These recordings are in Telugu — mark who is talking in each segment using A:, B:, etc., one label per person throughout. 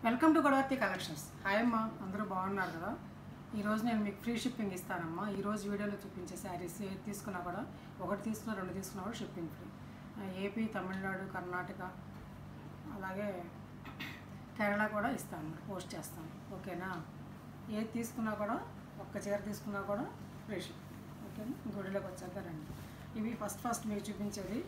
A: Welcome to Godavarthi collections. Hi అమ్మా, అందరూ బాగున్నారు కదా. ఈరోజు నేను మీకు ఫ్రీ షిప్పింగ్ ఇస్తానమ్మా. ఈరోజు వీడియోలో చూపించే శారీస్ ఏది తీసుకున్నా కూడా, ఒకటి తీసుకున్నా రెండు తీసుకున్నా కూడా shipping free. AP, Tamil Nadu, Karnataka, అలాగే కేరళ కూడా ఇస్తాను, పోస్ట్ చేస్తాను. ఓకేనా? ఏది తీసుకున్నా కూడా, ఒక్క చీర తీసుకున్నా కూడా ఫ్రీ షిప్పింగ్. ఓకేనా? గుడిలోకి వచ్చాక రండి. ఇవి ఫస్ట్ మీకు చూపించేది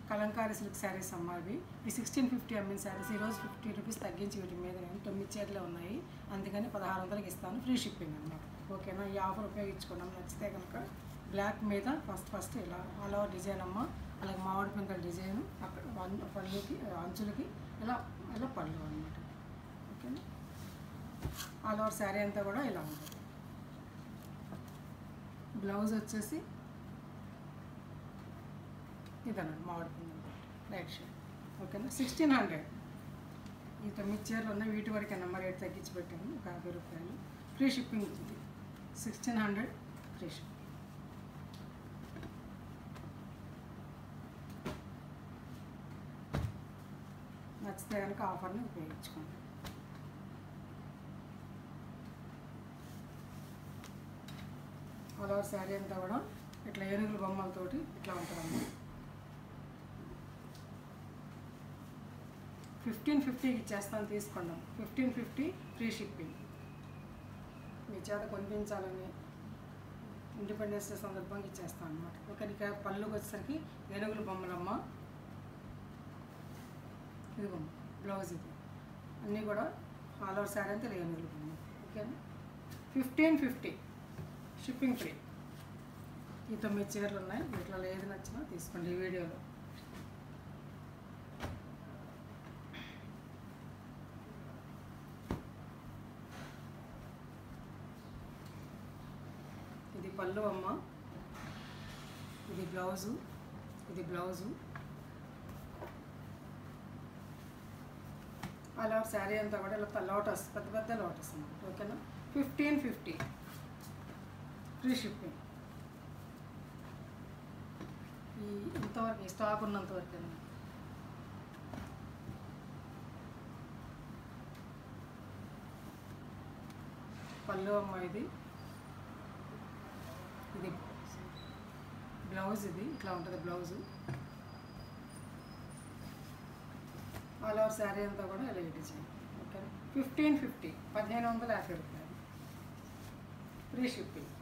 A: కలంకారీ సిల్క్ శారీస్ అమ్మా. ఇవి 1650 అమ్మిన శారీస్ ఈరోజు 50 రూపీస్ తగ్గించి వీటి మీద 9 చీరలే ఉన్నాయి, అందుకని 1600కి ఇస్తాను, ఫ్రీ షిప్పింగ్ అన్నమాట. ఓకేనా? ఈ ఆఫర్ ఉపయోగించుకున్నాం. నచ్చితే కనుక బ్లాక్ మీద ఫస్ట్ ఇలా ఆల్ ఓవర్ డిజైన్ అమ్మ, అలాగే మామిడి పిందెల డిజైన్, అక్కడ పళ్ళుకి అంచులకి ఇలా ఇలా పళ్ళు అనమాట. ఓకేనా? ఆల్ ఓవర్ శారీ అంతా కూడా ఇలా ఉంటుంది. బ్లౌజ్ వచ్చేసి ఇదన్నమాట, మామిడి పిందెల లైట్ షేడ్. ఓకేనా? 1600. ఈ 9 చీరలు ఉన్నాయి, వీటి వరకు నెంబర్ రేట్ తగ్గించి పెట్టాను, ఒక 50 రూపాయలు. ఫ్రీ షిప్పింగ్ ఉంది. 1600 ఫ్రీ షిప్పింగ్. నచ్చితే కనుక ఆఫర్ని ఉపయోగించుకోండి. ఆల్ ఓవర్ శారీ అంతా కూడా ఇట్లా ఏనుగుల బొమ్మలతోటి ఇట్లా ఉంటుందమ్మా. 1550కి ఇచ్చేస్తాను, తీసుకోండి. 1550 ఫ్రీ షిప్పింగ్. మీ చేత కొనిపించాలని ఇండిపెండెన్స్ డే సందర్భంగా ఇచ్చేస్తాను అనమాట. ఒకరికి పళ్ళుకి వచ్చేసరికి ఏనుగుల బొమ్మలమ్మ. ఇదిగో బ్లౌజ్, ఇది అన్నీ కూడా ఆల్ ఓవర్ శారీ అంతా ఏనుగుల బొమ్మ. ఓకేనా? 1550 షిప్పింగ్ ఫ్రీ. ఈ 9 చీరలు ఉన్నాయి, వీటిలో ఏది నచ్చినా తీసుకోండి. ఈ వీడియోలో ఇది పళ్ళు అమ్మ, ఇది బ్లౌజు, ఇది బ్లౌజు. అలా శారీ అంతా కూడా ఇలా లోటస్, పెద్ద పెద్ద లోటస్ అన్నమాట. ఓకేనా? 1550 ఫ్రీ షిప్పింగ్. ఈ ఇంతవరకు స్టాక్ ఉన్నంతవరకు అన్నమాట. పళ్ళు అమ్మ, ఇది ఇది బ్లౌజ్, ఇది ఇట్లా ఉంటుంది బ్లౌజు. ఆల్ ఓవర్ శారీ అంతా కూడా ఇలా డిజైన్. ఓకే? 1550 1550 రూపాయలు free shipping.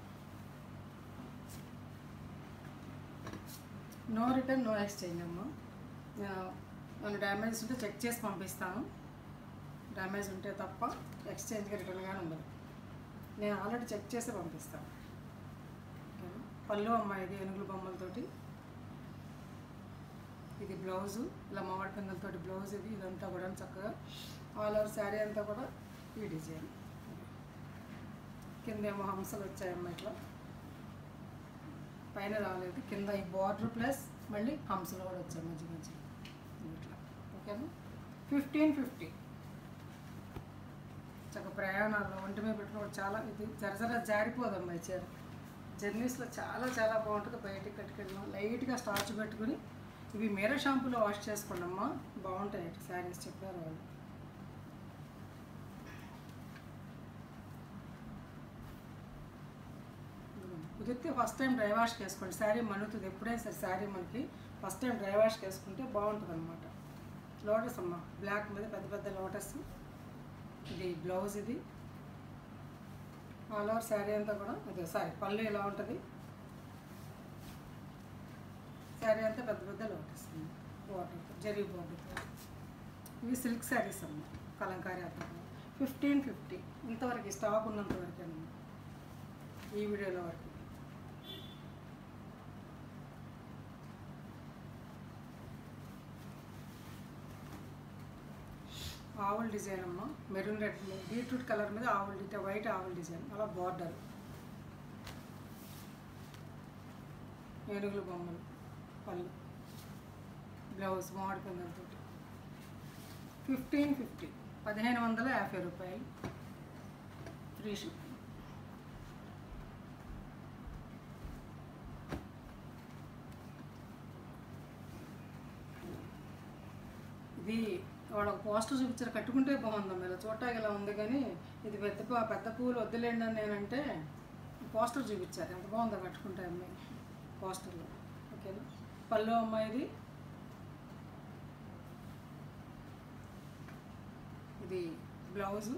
A: No return, no exchange అమ్మ. నేను డ్యామేజ్ ఉంటే చెక్ చేసి పంపిస్తాను. డ్యామేజ్ ఉంటే తప్ప ఎక్స్చేంజ్గా రిటర్న్గానే ఉండదు. నేను ఆల్రెడీ చెక్ చేసి పంపిస్తాను. పళ్ళు అమ్మ, ఇది ఏనుగుల బొమ్మలతోటి. ఇది బ్లౌజు, ఇలా మామిడి పిందెలతోటి బ్లౌజ్. ఇది ఇదంతా కూడా చక్కగా ఆల్ ఓవర్ శారీ అంతా కూడా ఈ డిజైన్. కింద ఏమో హంసలు వచ్చాయమ్మ, ఇట్లా పైన రాలేదు, కింద ఈ బార్డర్ ప్లస్ మళ్ళీ హంసలు కూడా వచ్చాయి మధ్య మధ్య ఇట్లా. ఓకేనా? 1550 చక్కగా ప్రయాణాల్లో ఒంటి మీద పెట్టుకోవడం చాలా, ఇది జరజర జారిపోదమ్మా. ఈ చీర జర్నీస్లో చాలా చాలా బాగుంటుంది. బయటికి కట్టుకెళ్ళాం, లైట్గా స్టార్చ్ పెట్టుకుని ఇవి మేరా షాంపూలో వాష్ చేసుకోండి అమ్మా, బాగుంటాయి శారీస్, చెప్పారు వాళ్ళు. కుదిరితే ఫస్ట్ టైం డ్రై వాష్ చేసుకోండి, శారీ మనుతుంది. ఎప్పుడైనా సరే శారీ మనకి ఫస్ట్ టైం డ్రై వాష్ చేసుకుంటే బాగుంటుంది అనమాట. లోటస్ అమ్మ, బ్లాక్ మీద పెద్ద పెద్ద లోటస్. ఇది బ్లౌజ్, ఇది ఆల్ ఓవర్ శారీ అంతా కూడా అదే పళ్ళు ఇలా ఉంటుంది. శారీ అంతా పెద్ద పెద్ద లోటస్ బార్డర్, జరీ బార్డర్. ఇవి సిల్క్ శారీస్ అమ్మ, కలంకారీ అర్థం. 1550 ఇంతవరకు స్టాక్ ఉన్నంతవరకు అన్నమాట. ఈ వీడియోలో వరకు ఆవుల్ డిజైన్ అమ్మ, మెరూన్ రెడ్, బీట్రూట్ కలర్ మీద ఆవుల్ డిజైన్, వైట్ ఆవుల్ డిజైన్, అలా బార్డర్, ఏనుగుల బొమ్మలు, పళ్ళు, బ్లౌజ్ మామిడి పిందెలతో. 1550 1550 రూపాయలు ఫ్రీ షిప్పింగ్. ఇది వాడు ఒక పోస్టర్ చూపించారు, కట్టుకుంటే బాగుందమ్మా, ఇలా చూడటానికి ఇలా ఉంది కానీ ఇది పెద్ద పూలు వద్దులేండి అని నేనంటే పోస్టర్ చూపించారు, ఎంత బాగుందో కట్టుకుంటే అమ్మాయి పోస్టర్లో. ఓకేనా. పళ్ళు అమ్మాయిది ఇది బ్లౌజు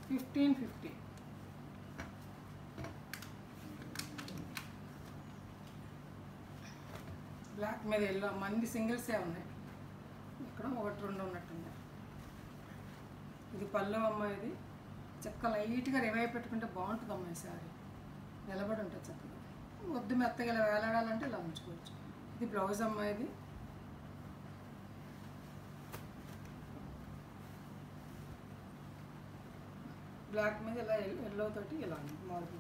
A: 1550. బ్లాక్ మీద ఎల్లో అన్ని సింగిల్సే ఉన్నాయి, ఇక్కడ 1-2 ఉన్నట్టుంది. ఇది పళ్ళు అమ్మాయిది, చక్క లైట్గా రివైవ్ పెట్టుకుంటే బాగుంటుంది అమ్మాయి శారీ, నిలబడి ఉంటుంది చక్కగా. వద్దు మెత్తగా ఇలా వేలాడాలంటే ఇలా ఉంచుకోవచ్చు. ఇది బ్లౌజ్ అమ్మాయిది, బ్లాక్ మీద ఇలా ఎల్లో తోటి ఇలా మామూలుగా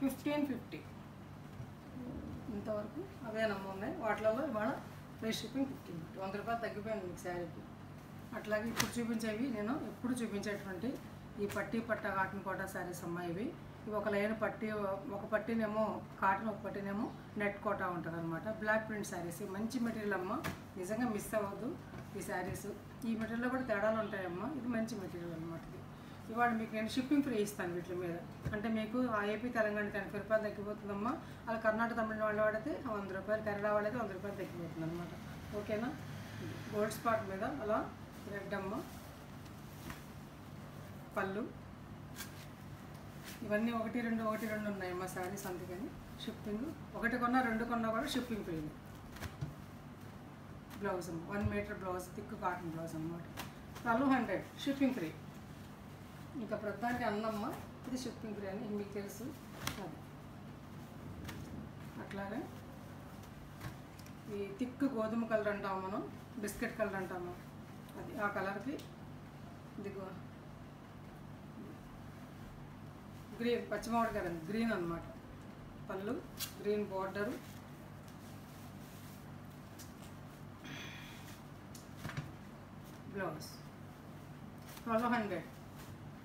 A: 1550. ఇంతవరకు అవే ఉన్నాయి. వాటిలలో ఇవాళ ఫ్రీ షిప్పింగ్ 1550, 100 రూపాయలు తగ్గిపోయింది మీకు శారీకి. అట్లాగే ఇప్పుడు చూపించేవి నేను ఎప్పుడు చూపించేటువంటి ఈ పట్టీ పట్ట కాటన్ కోటా శారీస్ అమ్మాయి. ఇవి ఒక లైన్ పట్టీ, ఒక పట్టీనేమో కాటన్, ఒక పట్టీనేమో నెట్ కోటా ఉంటుంది అనమాట. బ్లాక్ ప్రింట్ శారీస్, మంచి మెటీరియల్ అమ్మ, నిజంగా మిస్ అవ్వద్దు ఈ శారీస్. ఈ మెటీరియల్లో కూడా తేడాలు ఉంటాయమ్మా, ఇది మంచి మెటీరియల్ అనమాట. ఇది ఇవాళ మీకు నేను షిప్పింగ్ ఫ్రీ ఇస్తాను వీటి మీద. అంటే మీకు ఆ ఏపీ తెలంగాణకి 80 రూపాయలు తగ్గిపోతుందమ్మా. అలా కర్ణాటక తమిళ వాళ్ళు వాడితే 100 రూపాయలు, కేరళ వాళ్ళైతే 100 రూపాయలు తగ్గిపోతుంది అనమాట. ఓకేనా. గోల్డ్ స్పాట్ మీద అలా రెడ్ అమ్మ, పళ్ళు ఇవన్నీ 1-2 ఉన్నాయమ్మా శారీస్. అందుకని షిప్పింగ్ 1 కొన్నా 2 కొన్నా కూడా shipping free. Blouse 1 metre blouse, thick cotton blouse అన్నమాట. 1200 షిప్పింగ్ ఫ్రీ. ఇంకా ప్రస్తుతానికి అన్నమ్మ ఇది షిప్పింగ్ ఫ్రీ అని మీకు తెలుసు. అది అట్లాగే ఈ థిక్ గోధుమ కలర్ అంటాము మనం, బిస్కెట్ కలర్ అంటాము, అది ఆ కలర్కి ఇదిగో గ్రీన్, పచ్చిమామిడి కలర్ గ్రీన్ అనమాట. పళ్ళు green border, blouse 1200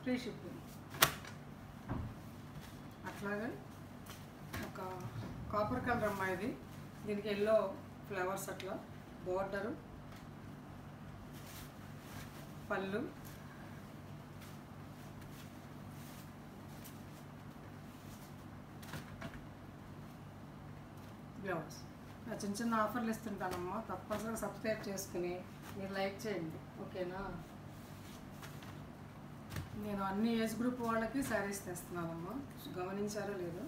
A: free shipping. అట్లాగే ఒక కాపర్ కలర్ అమ్మాయిది, దీనికి ఎల్లో ఫ్లవర్స్ అట్లా బోర్డరు, పళ్ళు బ్లౌజ్. నా చిన్న ఆఫర్లు ఇస్తుంటానమ్మా, తప్పనిసరిగా సబ్స్క్రైబ్ చేసుకుని మీరు లైక్ చేయండి. ఓకేనా. నేను అన్ని ఏజ్ గ్రూప్ వాళ్ళకి శారీస్ తెస్తున్నానమ్మా, గమనించారో లేదో.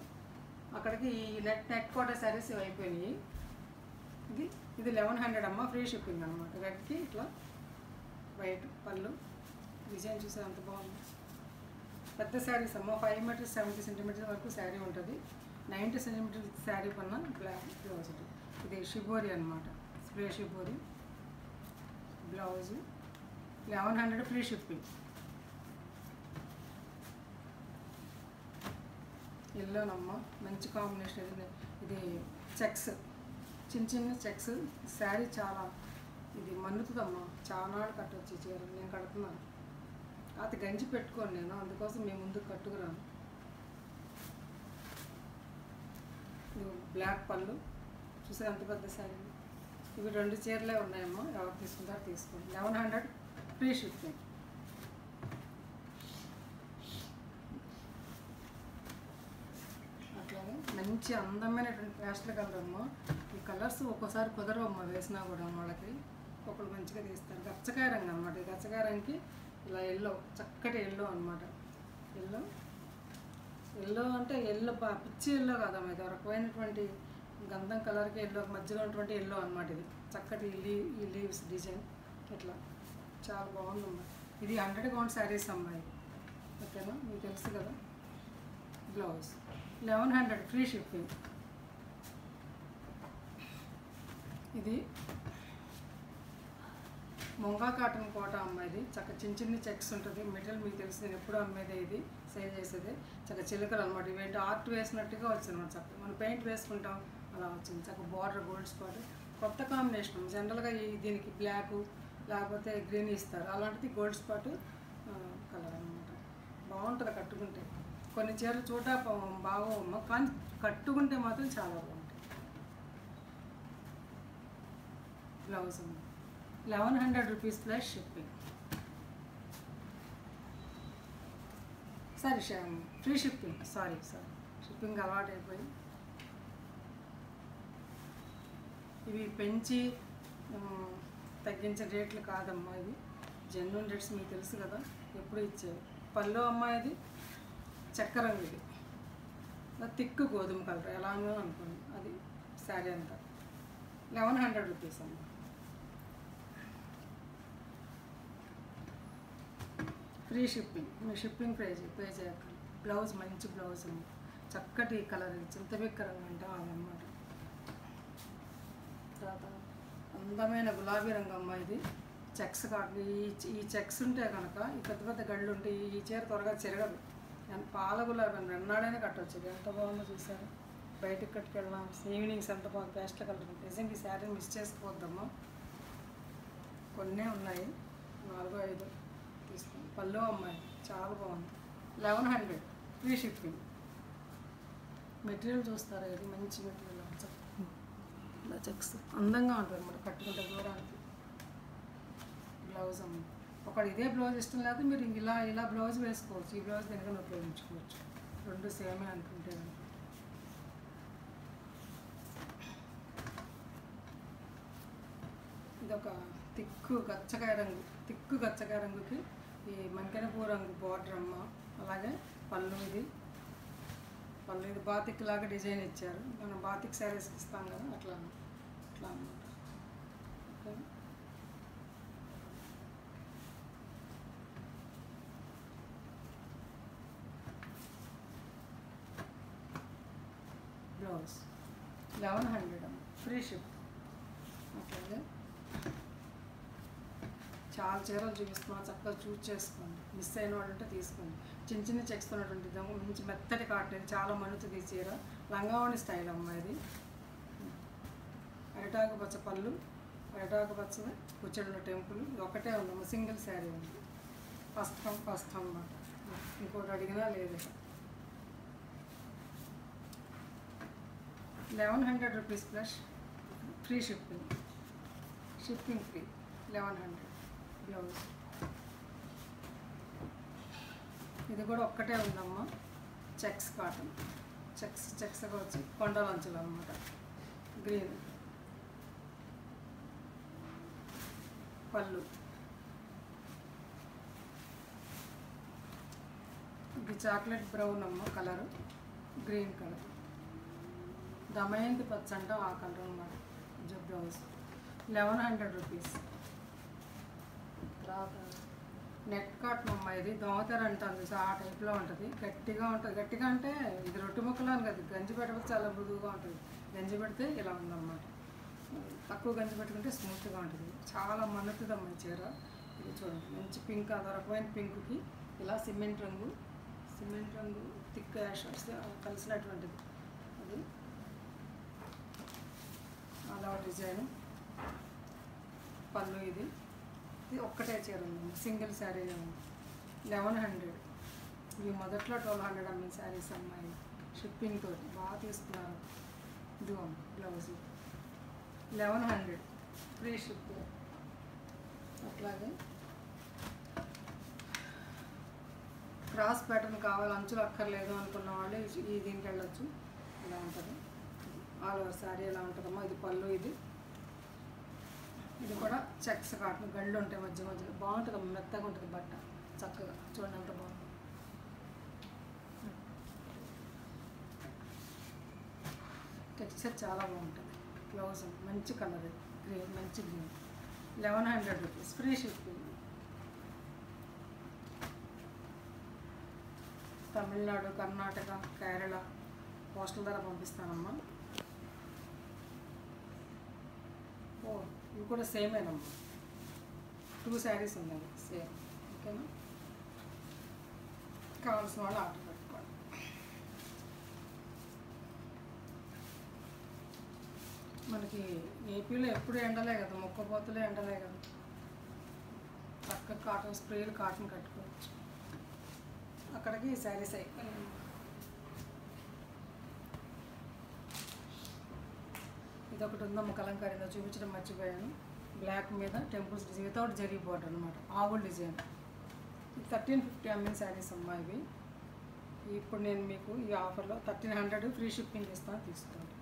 A: అక్కడికి ఈ నెట్ కోటా శారీస్ అయిపోయినాయి. ఇది 1100 అమ్మ, ఫ్రీ షిప్పింగ్ అనమాట. రెడ్కి ఇట్లా వైట్ పళ్ళు, డిజైన్ చూసే అంత బాగుంది. పెద్ద శారీస్ అమ్మ, 5 మీటర్స్ 70 సెంటీమీటర్స్ వరకు శారీ ఉంటుంది. 90 సెంటీమీటర్స్ శారీ పన్న బ్లాక్ బ్లౌజ్. ఇది షిబోరి అనమాట, spray shibori. Blouse 1100 free shipping. ఎల్లోనమ్మ, మంచి కాంబినేషన్. ఇది చెక్స్, చిన్న చెక్స్ శారీ, చాలా ఇది మన్నుతుందమ్మా, చాలా కట్టొచ్చు చీర. నేను కడుతున్నాను, అది గంజి పెట్టుకోను నేను, అందుకోసం మేము ముందుకు కట్టుకురాను. ఇది బ్లాక్ పళ్ళు చూసే అంత పెద్ద శారీ. ఇవి 2 చీరలే ఉన్నాయమ్మా, ఎవరు తీసుకుంటారో తీసుకోండి. 1100 ఫ్రీ షిప్పింగ్. అట్లాగే మంచి అందమైనటువంటి పేస్టల్ కలర్ అమ్మ. ఈ కలర్స్ ఒక్కోసారి కుదరవమ్మ, వేసినా కూడా వాళ్ళకి ఒకళ్ళు మంచిగా తీస్తారు. గచ్చకాయ రంగు అనమాట. ఈ గచ్చకాయ రంగుకి ఇలా ఎల్లో, చక్కటి ఎల్లో అనమాట. ఎల్లో అంటే ఎల్లో పిచ్చి ఎల్లో కాదమ్మా, ఇది రకమైనటువంటి గంధం కలర్కి ఎల్లో మధ్యలో ఉన్నటువంటి ఎల్లో అనమాట. ఇది చక్కటి ఈ లీవ్స్ డిజైన్ ఇట్లా చాలా బాగుందమ్మా. ఇది 100 కౌంట్ శారీస్ అమ్మాయి. ఓకేనా, మీకు తెలుసు కదా. Blouse 1100 free shipping. ఇది మొంగా కాటన్ కోట అమ్మాయిది, చక్క చిన్న చెక్స్ ఉంటుంది. మెటీరియల్ మీకు తెలుసు, నేను ఎప్పుడూ అమ్మేదే, ఇది సేల్ చేసేది. చక్క చిలుకలు అనమాట. ఇవేంటి ఆర్ట్ వేసినట్టుగా వచ్చింది అనమాట. చక్క మనం పెయింట్ వేసుకుంటాం అలా వచ్చింది. చక్క బార్డర్ గోల్డ్ స్పాట్, కొత్త కాంబినేషన్. జనరల్గా దీనికి బ్లాక్ లేకపోతే గ్రీన్ ఇస్తారు, అలాంటిది గోల్డ్ స్పాట్ కలర్ అనమాట. బాగుంటుంది కట్టుకుంటే. కొన్ని చీరలు చూడ బాగోమ్మ, కానీ కట్టుకుంటే మాత్రం చాలా బాగుంటాయి. బ్లౌజ్ ఉంది. 1100 rupees plus shipping. Sorry free shipping. Sorry shipping అలవాటు అయిపోయి. ఇవి పెంచి తగ్గించే రేట్లు కాదమ్మా, ఇవి జెన్యూన్ రేట్స్. మీకు తెలుసు కదా, ఎప్పుడు ఇచ్చేవి. పళ్ళు అమ్మా ఇది చక్కెర రంగు, ఇది తిక్కు గోధుమ కలర్ ఎలానో అనుకోండి. అది శారీ అంతా 1100 రూపీస్ అమ్మ. Free shipping. మీ షిప్పింగ్ పే చేయకండి. బ్లౌజ్ మంచి బ్లౌజ్ ఉంది, చక్కటి కలర్, చింతబెక్క రంగు అంటాం అదనమాట. తర్వాత అందమైన గులాబీ రంగు అమ్మ, ఇది చెక్స్ కాదు. ఈ చెక్స్ ఉంటే కనుక, ఈ పెద్ద పెద్ద గళ్ళు ఉంటే ఈ చీర త్వరగా చెరగదు. పాల గులాబీ వెన్నాడైనా కట్టవచ్చు. ఎంత బాగుందో చూసారు. బయటకు కట్టుకెళ్ళాం, ఈవినింగ్స్ ఎంత బాగుంది. Pastel colour. నిజంగా ఈ శారీ మిస్ చేసుకోవద్దమ్మా. కొన్నే ఉన్నాయి, 4-5 తీసుకుని. పళ్ళు అమ్మాయి చాలా బాగుంది. 1100 ఫ్రీ షిప్పింగ్. మెటీరియల్ చూస్తారా, ఇది మంచి మెటీరియల్. ఇలా చెక్స్ అందంగా ఉంటుంది అన్నమాట, కట్టుకుంటే దూరానికి. బ్లౌజ్ అమ్మ. ఒకటి ఇదే బ్లౌజ్ ఇష్టం లేదు, మీరు ఇలా బ్లౌజ్ వేసుకోవచ్చు. ఈ బ్లౌజ్ దేనికైనా ఉపయోగించుకోవచ్చు. రెండు సేమే అనుకుంటే. ఇదొక తిక్కు గచ్చకాయ రంగుకి ఈ మంకెనపూ రంగు బార్డర్ అమ్మ. అలాగే పళ్ళు ఇది బాతిక్ లాగా డిజైన్ ఇచ్చారు. మనం బాతిక్ శారీస్కి ఇస్తాం కదా, అట్లా అన్నమాట. ఓకే, బ్లౌజ్ 1100 అమ్మ. Free ship. అట్లాగే చాలా చీరలు చూపిస్తున్నాం, చక్కగా చూజ్ చేసుకోండి. మిస్ అయిన వాళ్ళు ఉంటే తీసుకోండి. చిన్న చెక్స్ ఉన్నటువంటి మంచి మెత్తటి కాటన్, చాలా మనుతుంది ఈ చీర. లంగావణి స్టైల్ అమ్మ ఇది. అరిటాకు పచ్చ పళ్ళు, అరిటాకు పచ్చ కుచ్చడిలో టెంపుల్. ఒకటే ఉందమ్మ, సింగిల్ శారీ ఉంది. ఫస్ట్ అన్నమాట. ఇంకోటి అడిగినా లేదు. 1100 rupees plus free shipping. Free 1100. Blouse ఇది కూడా ఒక్కటే ఉందమ్మా. చెక్స్ కాటన్, చెక్స్గా వచ్చి కొండలంచులు అనమాట. గ్రీన్ పళ్ళు. ఇది చాక్లెట్ బ్రౌన్ అమ్మ కలరు, గ్రీన్ కలర్. దమయంతి పచ్చ అంటాం ఆ కలర్ అనమాట. Blouse 1100 rupees. తర్వాత నెట్ కాటన్ అమ్మ, ఇది దోమతెర అంటుంది. ఆ టైప్లో ఉంటుంది. గట్టిగా ఉంటుంది. గట్టిగా అంటే ఇది రొట్టె ముక్కలు అని కదా, గంజి పెట్టకపోతే చాలా మృదువుగా ఉంటుంది. గంజి పెడితే ఇలా ఉందన్నమాట. తక్కువ గంజి పెట్టుకుంటే స్మూత్గా ఉంటుంది. చాలా మన్నుతుందమ్మ ఈ చీర. ఇది చూడండి, మంచి పింక్, అదో రకమైన పింక్కి ఇలా సిమెంట్ రంగు థిక్ యాష్ కలిసినటువంటిది. అది అలా డిజైన్. పళ్ళు ఇది ఒక్కటే చీర ఉంది, సింగిల్ శారీ ఉంది. 1100. ఇవి మొదట్లో 1200 అమ్మిన శారీస్ అమ్మాయి. షిప్పింగ్ తోటి బాగా తీసుకున్నారు. ఇది బ్లౌజ్ 1100 ఫ్రీ షిప్. అట్లాగే క్రాస్ ప్యాటర్న్ కావాలి, అంచులు అక్కర్లేదు అనుకున్న వాళ్ళు ఈ దీనికి వెళ్ళొచ్చు. ఇలా ఉంటుంది. ఆల్ ఓవర్ శారీ ఎలా ఉంటుందమ్మా. ఇది పళ్ళు. ఇది కూడా చెక్స్ కాటన్, గళ్ళు ఉంటాయి మధ్యలో. బాగుంటుంది, మెత్తగా ఉంటుంది బట్ట. చక్కగా చూడండి ఎంత బాగుంది. టెక్స్చర్ చాలా బాగుంటుంది. బ్లౌజ్ మంచి కలర్, గ్రీన్, మంచి green. 1100 rupees free shipping. Tamil Nadu, Karnataka, Kerala postal ద్వారా పంపిస్తానమ్మా. ఇవి కూడా సేమేనమ్మా. 2 శారీస్ ఉన్నాయి సేమ్. ఓకేనా, కావాల్సిన వాళ్ళు ఆర్డర్ పెట్టుకోండి. మనకి ఏపీలో ఎప్పుడు ఎండలే కదా, మొక్కపోతలే ఎండలే కదా. చక్కగా కాటన్ స్ప్రేలు, కాటన్ కట్టుకోవచ్చు. అక్కడికి ఈ శారీస్ అయిపోయాయి. ఇదొకటి ఉందమ్మ కలంకారీలో చూపించడం మర్చిపోయాను. బ్లాక్ మీద temples design without zari border అనమాట, ఆవుల్ డిజైన్. 1350 ml శారీస్ అమ్మా ఇవి. ఇప్పుడు నేను మీకు ఈ ఆఫర్లో 1300 ఫ్రీ షిప్పింగ్ ఇస్తాను, తీసుకోండి.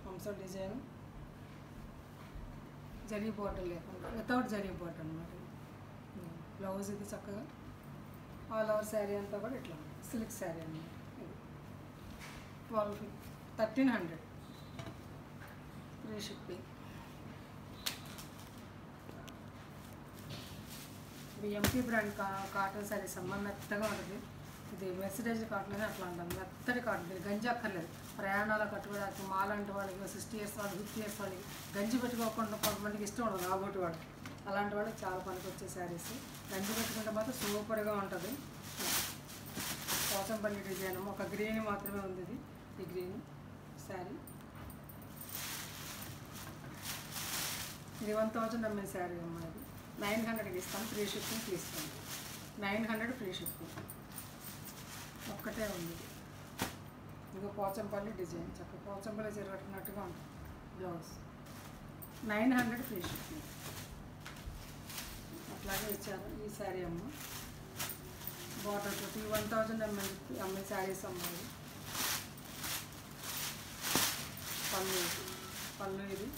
A: హంస డిజైన్ జరీ బోర్డర్ లేకుండా వితౌట్ జరీ బోర్డర్ అనమాట. బ్లౌజ్ ఇది చక్కగా ఆల్ ఓవర్ శారీ అంతా కూడా ఇట్లా సిల్క్ శారీ అనమాట. ఇది 1300 ఫ్రీ షిప్పింగ్. ఇది ఎంపీ బ్రాండ్ కాటన్ శారీస్ అమ్మ, మెత్తగా ఉంటుంది. ఇది మెర్సిడైజ్ కాటన్ అని అట్లా ఉంటుంది, మెత్తటి కాటన్. ఇది గంజి అక్కర్లేదు, ప్రయాణాలు కట్టుకోవడానికి మాలాంటి వాళ్ళకి 60 years వాళ్ళకి 50 years వాళ్ళకి గంజి పెట్టుకోకుండా కొంతమందికి ఇష్టం ఉండదు కాబట్టి వాడు అలాంటి వాళ్ళకి చాలా పనికి వచ్చే శారీస్. గంజి పెట్టుకుంటే మాత్రం సూపర్గా ఉంటుంది. పోచంపల్లి డిజైన్ ఒక గ్రీన్ మాత్రమే ఉంది, ఇది ఈ గ్రీన్ శారీ. ఇది 1000 ml శారీ అమ్మ. ఇది 900కి ఇస్తాను, ఫ్రీ షిప్పింగ్ తీసుకోండి. 900 ఫ్రీ షిప్పింగ్. ఒక్కటే ఉంది. ఇదిగో పోచంపల్లి డిజైన్, చక్కగా పోచంపల్లి చీర కట్టుకున్నట్టుగా ఉంటుంది బ్లౌజ్. 900 free shipping. అట్లాగే ఇచ్చారు ఈ శారీ అమ్మ. బార్డర్ తోటి 1000 ml శారీస్ అమ్మాయి. పళ్ళు ఇది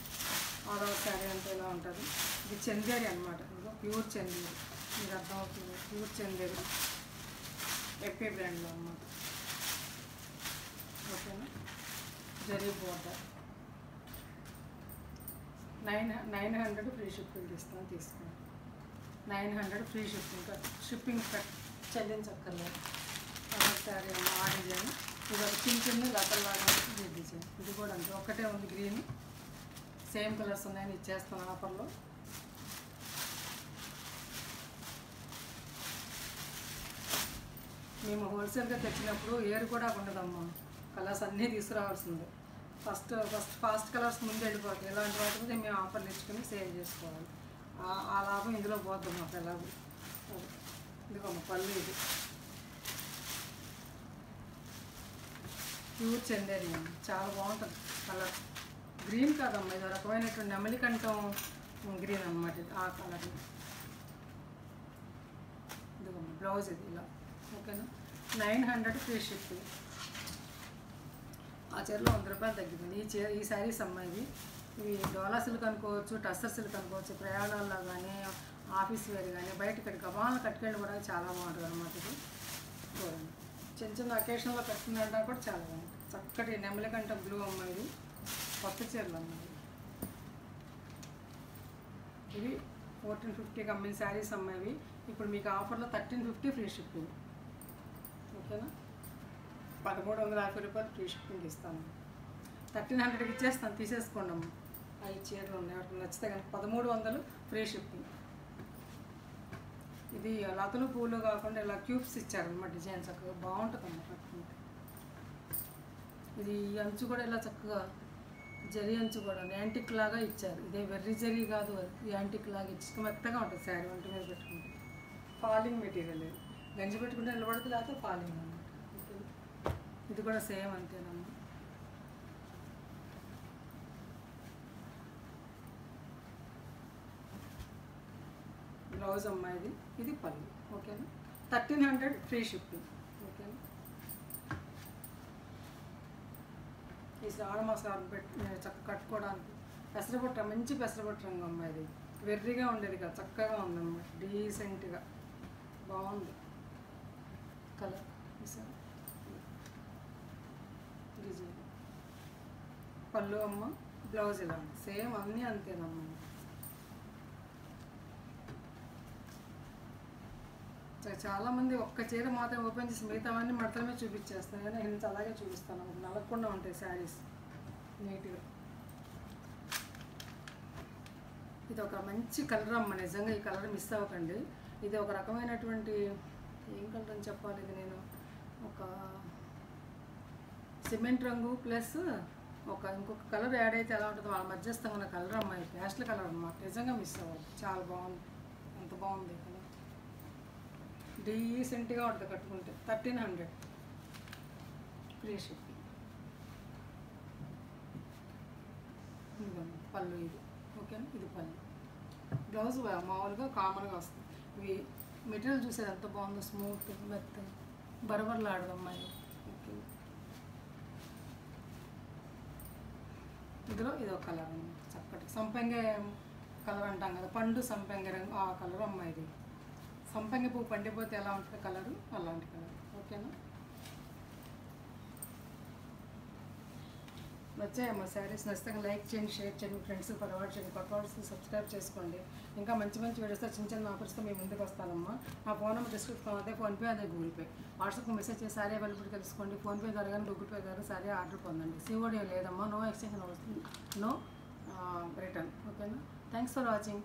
A: ఆల్ ఓవర్ శారీ అంతా ఇలా ఉంటుంది. ఇది చందేరి అనమాట, ఇదిగో ప్యూర్ చందేరి, మీరు అర్థమవుతుంది. ప్యూర్ చందేరి ఎంపీ బ్రాండ్లో అన్నమాట. ఓకేనా, జరీ బోర్డర్. 900 ఫ్రీ షిప్పింగ్ ఇస్తాను, తీసుకోండి. 900 ఫ్రీ షిప్పింగ్ చెల్లించక్కర్లేదు. అదొక శారీ అమ్మ, ఆ డిజైన్. ఇది ఒక చిన్న లతల్లాగా ఈ డిజైన్. ఇది కూడా అంతే, ఒక్కటే ఉంది గ్రీన్, సేమ్ కలర్స్ ఉన్నాయని ఇచ్చేస్తాను ఆఫర్లో. మేము హోల్సేల్గా తెచ్చినప్పుడు ఏరు కూడా ఉండదమ్మా, కలర్స్ అన్నీ తీసుకురావాల్సిందే. ఫాస్ట్ కలర్స్ ముందు వెళ్ళిపోతాయి. ఇలాంటి వాటికి మేము ఆఫర్లు ఇచ్చుకొని సేల్ చేసుకోవాలి. ఆ లాభం ఇందులో పోద్దాం మాకు ఎలాగో. ఇదిగోమ్మ పళ్ళు, ఇది ప్యూర్ చందేరి అమ్మ, చాలా బాగుంటుంది కలర్. గ్రీన్ కాదమ్మా, ఇది రకమైనటువంటి నెమలికంఠం గ్రీన్ అనమాట. ఇది ఆ కలర్. ఇదిగోమ్మ బ్లౌజ్ ఇది ఇలా. ఓకేనా, 900 ఫ్రీ షిప్పింగ్. ఆ చీరలో 100 రూపాయలు తగ్గింది. ఈ శారీస్ అమ్మాయి ఇవి డోలా సిల్క్ అనుకోవచ్చు, టస్సర్ సిల్క్ అనుకోవచ్చు. ప్రయాణాల్లో కానీ ఆఫీస్ వేర్ కానీ బయటకి గబాలను కట్టుకెళ్ళి కూడా చాలా బాగుంటుంది అనమాట. ఇది చూడండి, చిన్న అకేషన్లో కట్టుకున్నా కూడా చాలా బాగుంటుంది. చక్కటి నెమలికంఠ బ్లూ అమ్మాయి, కొత్త చీరలు అమ్మాయి. ఇవి 1450కి అమ్మిన శారీస్ అమ్మాయి. ఇప్పుడు మీకు ఆఫర్లో 1350 ఫ్రీ షిప్పింగ్. ఓకేనా, 1350 రూపాయలు ఫ్రీ షిప్పింగ్ ఇస్తాను. 1300కి ఇచ్చేస్తాను, తీసేసుకోండి అమ్మ. 5 చీరలు ఉన్నాయి, వాటికి నచ్చితే కనుక 1300 ఫ్రీ షిప్పింగ్. ఇది లతలు పూలు కాకుండా ఇలా క్యూబ్స్ ఇచ్చారనమాట, డిజైన్ చక్కగా బాగుంటుంది అమ్మ కట్టుకుంటే. ఇది అంచు కూడా ఇలా చక్కగా జరీ అంచు కూడా యాంటిక్ లాగా ఇచ్చారు. ఇదే వెర్రి జరీ కాదు, యాంటిక్ లాగా ఇచ్చి మెత్తగా ఉంటుంది శారీ ఒంటి మీద పెట్టుకుంటే. ఫాలింగ్ మెటీరియల్, ఇది గంజి పెట్టుకుంటే నిలబడుతుంది, లేకపోతే ఫాలింగ్ అన్నమాట. ఇది కూడా సేమ్ అంతేనమ్మా. బ్లౌజ్ అమ్మాయిది, ఇది పళ్ళు. ఓకేనా, 1300 ఫ్రీ షిప్పింగ్. ఓకేనా, ఈ శ్రావణ మాసాలు పెట్టి చక్కగా కట్టుకోవడానికి పెసరపొట్టు, మంచి పెసరపొట్టు రంగు అమ్మాయిది. వెర్రిగా ఉండేది కదా, చక్కగా ఉందన్నమాట, డీసెంట్గా బాగుంది కలర్. డిజైన్ పళ్ళు అమ్మ, బ్లౌజ్ ఇలా సేమ్ అన్నీ అంతేనమ్మా. చాలామంది ఒక్క చీర మాత్రం ఓపెన్ చేసి మిగతావన్నీ మడతలమే చూపించేస్తాను, కానీ ఇంత అలాగే చూపిస్తాను. నలగకుండా ఉంటాయి శారీస్ నీట్గా. ఇది ఒక మంచి కలర్ అమ్మ, నిజంగా ఈ కలర్ మిస్ అవ్వకండి. ఇది ఒక రకమైనటువంటి ఏం కలర్ అని చెప్పాలి, ఇది నేను ఒక సిమెంట్ రంగు ప్లస్ ఇంకొక కలర్ యాడ్ అయితే ఎలా ఉంటుందో వాళ్ళ మధ్యస్థం ఉన్న కలర్ అమ్మాయి, ప్యాస్టల్ కలర్ అన్నమాట. నిజంగా మిస్ అవ్వాలి, చాలా బాగుంది, ఎంత బాగుంది కలర్. డీసెంట్గా ఉంటుంది కట్టుకుంటే. 1300 ఫ్రీ షిప్పింగ్. పళ్ళు ఇది ఓకేనా. ఇది పళ్ళు. బ్లౌజ్ మామూలుగా కామన్గా వస్తుంది. ఇవి మెటీరియల్ చూసేది ఎంత బాగుందో, స్మూత్ మెత్త బరబరలాడదు అమ్మాయి. ఓకే, ఇందులో ఇది ఒక కలర్ ఉంది, చక్కటి సంపెంగ కలర్ అంటాం కదా, పండు సంపెంగ రంగు, ఆ కలర్ అమ్మాయిది. సంపెంగ పువ్వు పండిపోతే ఎలా ఉంటుంది కలరు, అలాంటి కలర్. ఓకేనా. నచ్చాయమ్మా శారీస్. నచ్చితే లైక్ చేయండి, షేర్ చేయండి, ఫ్రెండ్స్ ఫార్వర్డ్ చేయండి, కొత్త వాళ్ళకి సబ్స్క్రైబ్ చేసుకోండి. ఇంకా మంచి మంచి వీడియోస్తో చిన్న చిన్న ఆఫర్స్తో మేము ముందుకు వస్తానమ్మా. నా ఫోన్ నెంబర్ డిస్క్రిప్షన్ అదే ఫోన్పే, అదే గూగుల్ పే. వాట్సాప్కి మెసేజ్ చేసి సారీ అవైలబిలిటీ తెలుసుకోండి. ఫోన్పే ద్వారా కానీ గూగుల్ పే ద్వారా సారీ ఆర్డర్ పొందండి. సిఓడి లేదమ్మా, నో ఎక్స్చేంజ్, నో రిటర్న్. ఓకేనా. Thanks for watching.